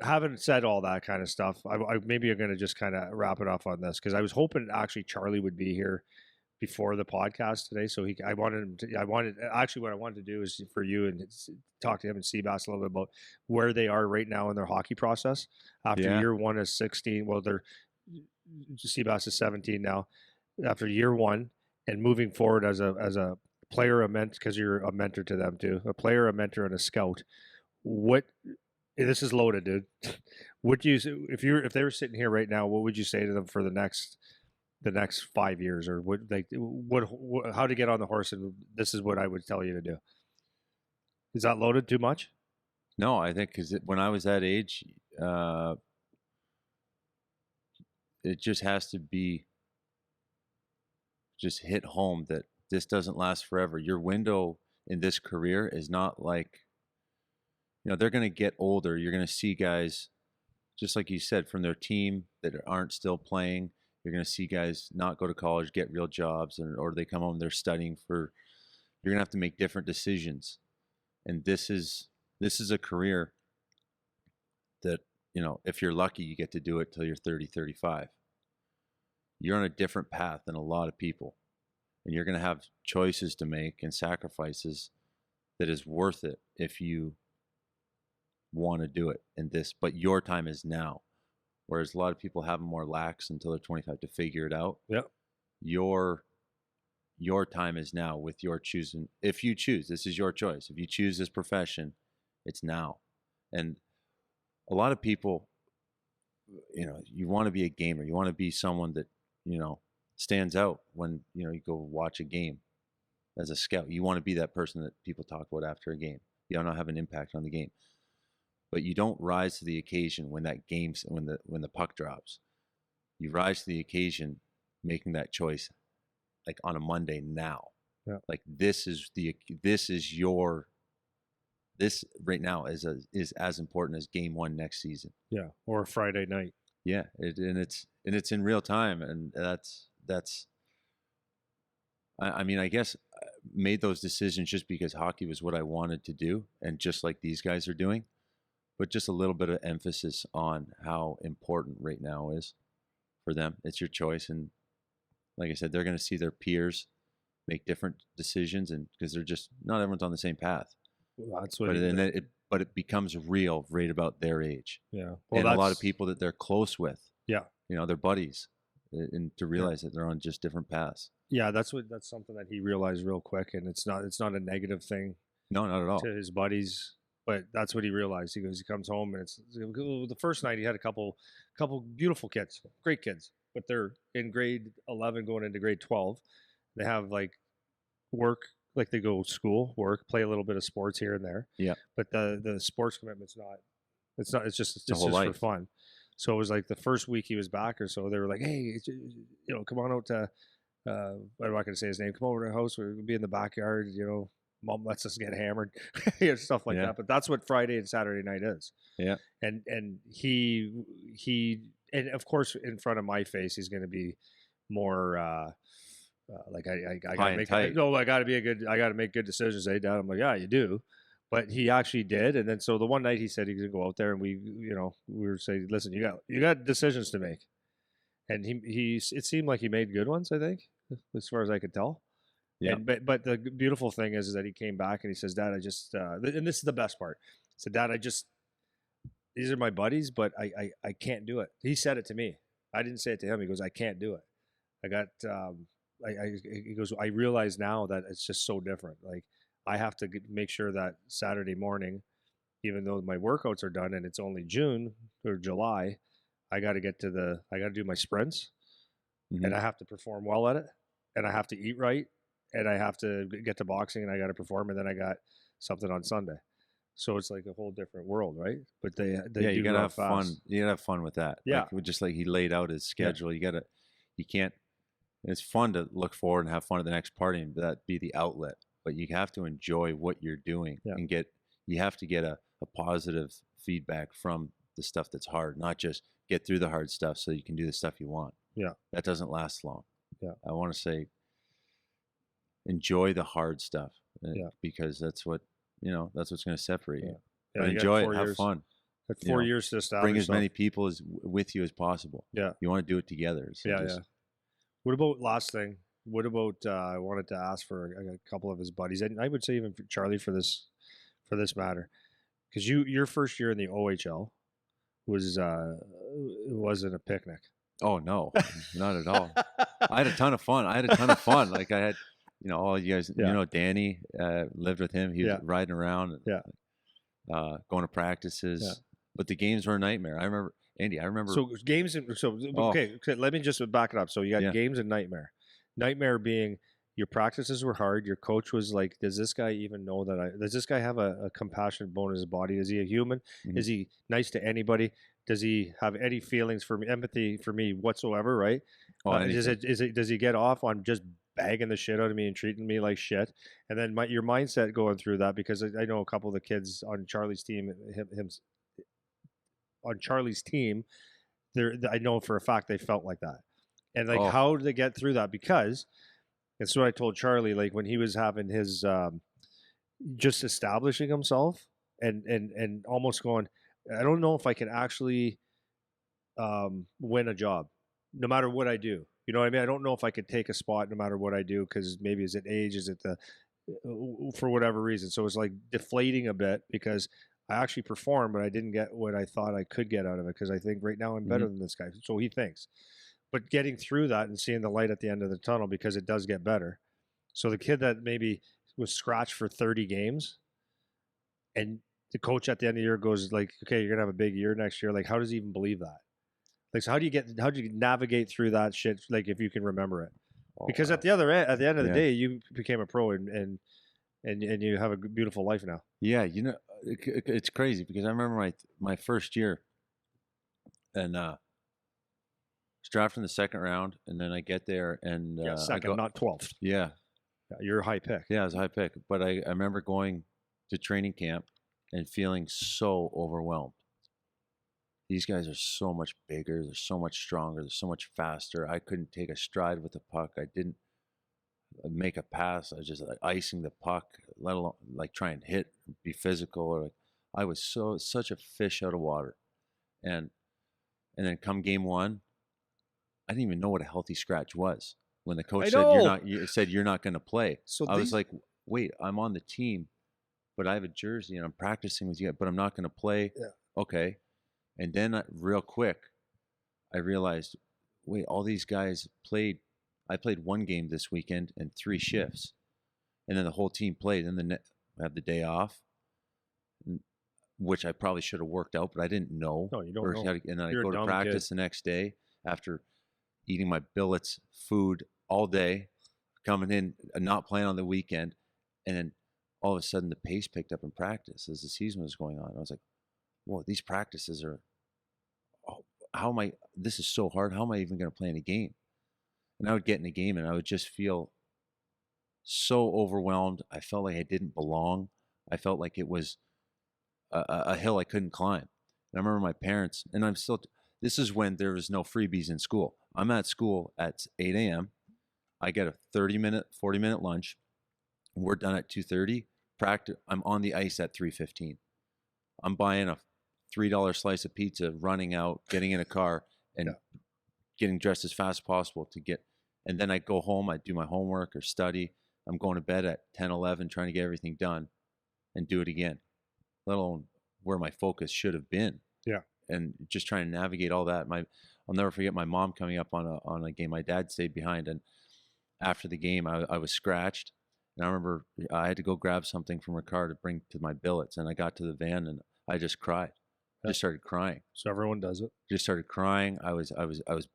having said all that kind of stuff, I maybe I'm going to just kind of wrap it off on this because I was hoping actually Charlie would be here before the podcast today. So I wanted him to, actually what I wanted to do is for you and talk to him and Seabass a little bit about where they are right now in their hockey process after year one is 16. Well, Seabass is 17 now after year one and moving forward as a player, a mentor, because you're a mentor to them too, a player, a mentor, and a scout. This is loaded, dude. Would you, if they were sitting here right now, what would you say to them for the next 5 years, or how to get on the horse? And this is what I would tell you to do. Is that loaded too much? No, I think because when I was that age, it just has to be just hit home that this doesn't last forever. Your window in this career is not like, they're going to get older. You're going to see guys, just like you said, from their team that aren't still playing. You're going to see guys not go to college, get real jobs, or they come home, they're studying for. You're going to have to make different decisions, and this is a career that, if you're lucky, you get to do it till you're 30, 35. You're on a different path than a lot of people, and you're going to have choices to make and sacrifices that is worth it if you want to do it in this. But your time is now. Whereas a lot of people have more lax until they're 25 to figure it out. Yeah. Your time is now with your choosing. If you choose, this is your choice. If you choose this profession, it's now. And a lot of people, you want to be a gamer. You want to be someone that, stands out when, you go watch a game as a scout. You want to be that person that people talk about after a game. You want to have an impact on the game. But you don't rise to the occasion when the puck drops. You rise to the occasion making that choice like on a Monday now. Yeah. Like this right now is as important as game one next season. Yeah, or Friday night. Yeah, it's in real time, and that's. I guess I made those decisions just because hockey was what I wanted to do, and just like these guys are doing. But just a little bit of emphasis on how important right now is for them. It's your choice. And like I said, they're going to see their peers make different decisions, and because they're just, not everyone's on the same path. Well, that's what but it becomes real right about their age. Yeah. Well, and a lot of people that they're close with. Yeah. Their buddies, and to realize that they're on just different paths. Yeah, that's something that he realized real quick, and it's not a negative thing. No, not at all. To his buddies. But that's what he realized. He comes home, and it's the first night he had a couple beautiful kids, great kids, but they're in grade 11 going into grade 12. They have like work, like they go school, work, play a little bit of sports here and there. Yeah. But the sports commitment's it's just life. for fun. So it was like the first week he was back or so, they were like, hey, come on out to, I'm not going to say his name, come over to the house, we'll be in the backyard, Mom lets us get hammered, stuff like that. But that's what Friday and Saturday night is. Yeah. And he and of course in front of my face he's going to be more like I got to make. I got to make good decisions. Hey, Dad. I'm like, yeah, you do. But he actually did. And then so the one night he said he's going to go out there, and we were saying, listen, you got decisions to make. And it seemed like he made good ones, I think, as far as I could tell. Yeah. But the beautiful thing is that he came back and he says, Dad, I just, and this is the best part. He said, Dad, these are my buddies, but I can't do it. He said it to me. I didn't say it to him. He goes, I can't do it. He goes, I realize now that it's just so different. Like I have to make sure that Saturday morning, even though my workouts are done and it's only June or July, I got to do my sprints, and I have to perform well at it, and I have to eat right. And I have to get to boxing, and I got to perform, and then I got something on Sunday. So it's like a whole different world, right? But they you gotta have fun. You gotta have fun with that. Yeah, just like he laid out his schedule. Yeah. You can't. It's fun to look forward and have fun at the next party, and that be the outlet. But you have to enjoy what you're doing, and you have to get a positive feedback from the stuff that's hard, not just get through the hard stuff so you can do the stuff you want. Yeah, that doesn't last long. Yeah, I want to say. Enjoy the hard stuff, because that's what that's what's going to separate you. But enjoy it, have fun. Had You 4 know, years to establish bring as yourself. many people as with you as possible. Yeah. You want to do it together. So Yeah, just, yeah. What about last thing? What about I wanted to ask for a couple of his buddies, and I would say even for Charlie for this matter, because your first year in the OHL was it wasn't a picnic. Oh no, not at all. I had a ton of fun. Like I had, you know, all you guys, Yeah. you know, Danny lived with him. He was Yeah. riding around, and, Yeah. going to practices. Yeah. But the games were a nightmare. I remember, Andy. I remember. So games and okay, let me just back it up. So you got Yeah. games and nightmare. Nightmare being your practices were hard. Your coach was like, "Does this guy even know that? Does this guy have a compassionate bone in his body? Is he a human? Mhm. Is he nice to anybody? Does he have any feelings for me, empathy for me whatsoever? Right? Oh, Does he get off on just bagging the shit out of me and treating me like shit? And then your mindset going through that, because I know a couple of the kids on Charlie's team, on Charlie's team, I know for a fact they felt like that. And like, how did they get through that? Because it's what I told Charlie, like when he was having his just establishing himself and almost going, I don't know if I can actually win a job no matter what I do. You know what I mean? I don't know if I could take a spot no matter what I do, because maybe is it age, is it for whatever reason. So it's like deflating a bit because I actually performed, but I didn't get what I thought I could get out of it, because I think right now I'm better than this guy. So he thinks. But getting through that and seeing the light at the end of the tunnel, because it does get better. So the kid that maybe was scratched for 30 games and the coach at the end of the year goes like, okay, you're going to have a big year next year. Like, how does he even believe that? Like, so how do you navigate through that shit? Like, if you can remember it, because at the end of the day, you became a pro and you have a beautiful life now. Yeah. You know, it's crazy because I remember my first year and, was drafted in the second round, and then I get there and second, not 12th. Yeah, you're a high pick. Yeah, it was a high pick. But I remember going to training camp and feeling so overwhelmed. These guys are so much bigger. They're so much stronger. They're so much faster. I couldn't take a stride with the puck. I didn't make a pass. I was just like icing the puck, let alone like try and hit, be physical. Or like, I was such a fish out of water. And then come game one, I didn't even know what a healthy scratch was. When the coach said you're not going to play, so I was like, wait, I'm on the team, but I have a jersey and I'm practicing with you, but I'm not going to play. Yeah. Okay. And then real quick, I realized, wait, all these guys played. I played one game this weekend and 3 shifts, and then the whole team played. And then I have the day off, which I probably should have worked out, but I didn't know. No, you don't know. And then I go to practice the next day after eating my billets food all day, coming in, not playing on the weekend. And then all of a sudden the pace picked up in practice as the season was going on. I was like, whoa, these practices are, this is so hard. How am I even going to play in a game? And I would get in a game and I would just feel so overwhelmed. I felt like I didn't belong. I felt like it was a hill I couldn't climb. And I remember my parents, and this is when there was no freebies in school. I'm at school at 8 a.m. I get a 40-minute lunch. We're done at 2:30. Practice. I'm on the ice at 3:15. I'm buying a $3 slice of pizza, running out, getting in a car, and getting dressed as fast as possible to get. And then I go home. I do my homework or study. I'm going to bed at 10, 11, trying to get everything done and do it again, let alone where my focus should have been. Yeah. And just trying to navigate all that. I'll never forget my mom coming up on a game. My dad stayed behind, and after the game, I was scratched, and I remember I had to go grab something from her car to bring to my billets, and I got to the van and I just cried. I just started crying. So everyone does it. Just started crying. I was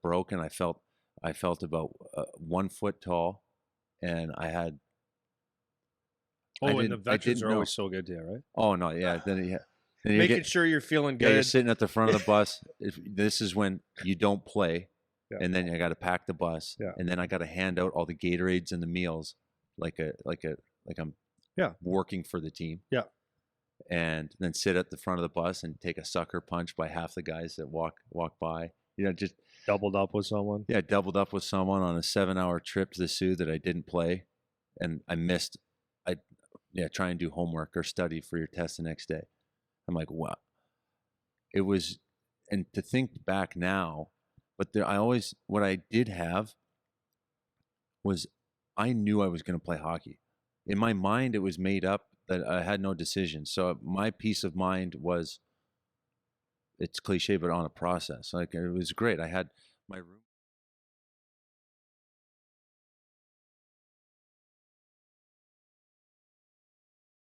broken. I felt about 1 foot tall, and I had. And the veterans are always so good to you, right? Oh no, yeah. Then making sure you're feeling good. Yeah, you're sitting at the front of the bus. This is when you don't play, and then I got to pack the bus, and then I got to hand out all the Gatorades and the meals, like I'm working for the team. Yeah. And then sit at the front of the bus and take a sucker punch by half the guys that walk by. You know, just doubled up with someone. Yeah, doubled up with someone on a 7-hour trip to the Sioux that I didn't play, and I missed. Try and do homework or study for your test the next day. I'm like, wow. it was, and to think back now, but what I did have was I knew I was going to play hockey. In my mind, it was made up that I had no decision. So my peace of mind was, it's cliche, but on a process. Like, it was great. I had my room.